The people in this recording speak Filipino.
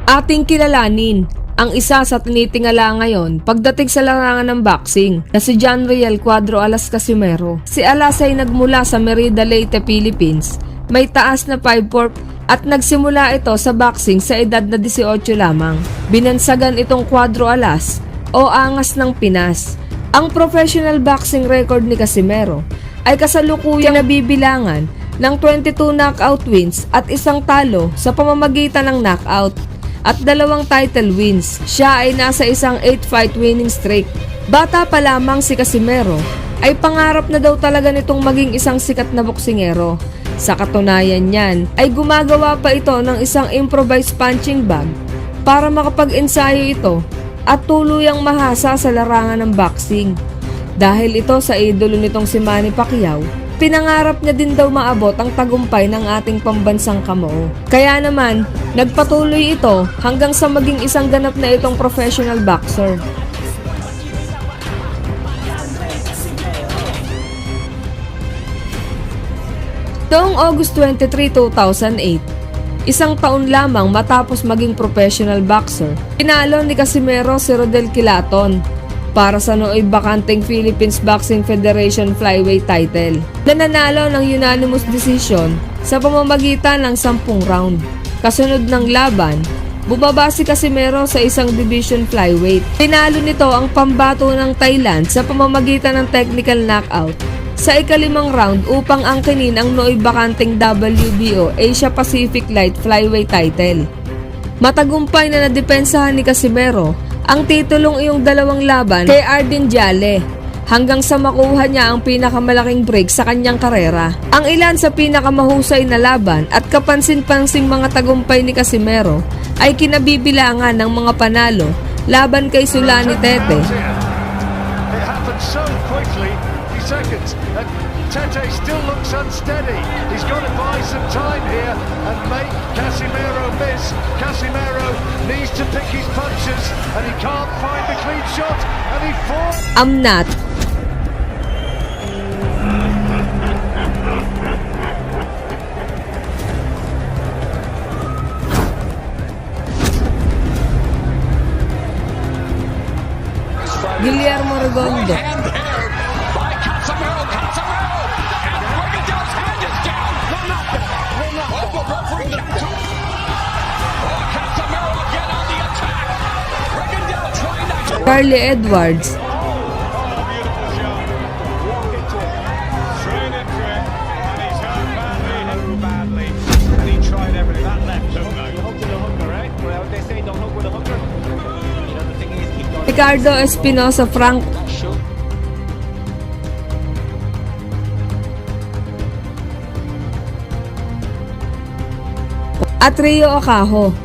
Ating kilalanin ang isa sa tinitingala ngayon pagdating sa larangan ng boxing na si John Riel Cuadro Alas Casimero. Si Alas ay nagmula sa Merida, Leyte, Philippines. May taas na 5'4" at nagsimula ito sa boxing sa edad na 18 lamang. Binansagan itong Cuadro Alas o Angas ng Pinas. Ang professional boxing record ni Casimero ay kasalukuyang nabibilangan ng 22 knockout wins at isang talo sa pamamagitan ng knockout at 2 title wins. Siya ay nasa isang 8-fight winning streak. Bata pa lamang si Casimero ay pangarap na daw talaga nitong maging isang sikat na boksingero. Sa katunayan niyan ay gumagawa pa ito ng isang improvised punching bag para makapag-ensayo ito at tuluyang mahasa sa larangan ng boxing. Dahil ito sa idolo nitong si Manny Pacquiao, pinangarap niya din daw maabot ang tagumpay ng ating pambansang kamoo. Kaya naman, nagpatuloy ito hanggang sa maging isang ganap na itong professional boxer. Noong August 23, 2008, isang taon lamang matapos maging professional boxer, pinalo ni Casimero si Rodel Quilaton para sa nooy bakanteng Philippines Boxing Federation Flyweight title na nanalo ng unanimous decision sa pamamagitan ng 10 round. Kasunod ng laban, bumaba si Casimero sa isang division flyweight. Tinalo nito ang pambato ng Thailand sa pamamagitan ng technical knockout sa ika-5 round upang angkinin ang nooy bakanteng WBO Asia Pacific Light Flyweight title. Matagumpay na nadepensahan ni Casimero ang titulong iyong 2 laban kay Arden Jale hanggang sa makuha niya ang pinakamalaking break sa kanyang karera. Ang ilan sa pinakamahusay na laban at kapansin-pansing mga tagumpay ni Casimero ay kinabibilangan ng mga panalo laban kay Sulani Tete. It happened so quickly, seconds, and Tete still looks unsteady. He's got to buy some time here and make Casimero miss. Casimero needs to pick his punches and he can't find the clean shot and he falls. Amnat. Guillermo Redondo. Carly Edwards. Ricardo Espinosa Franco. At Rio Acajo.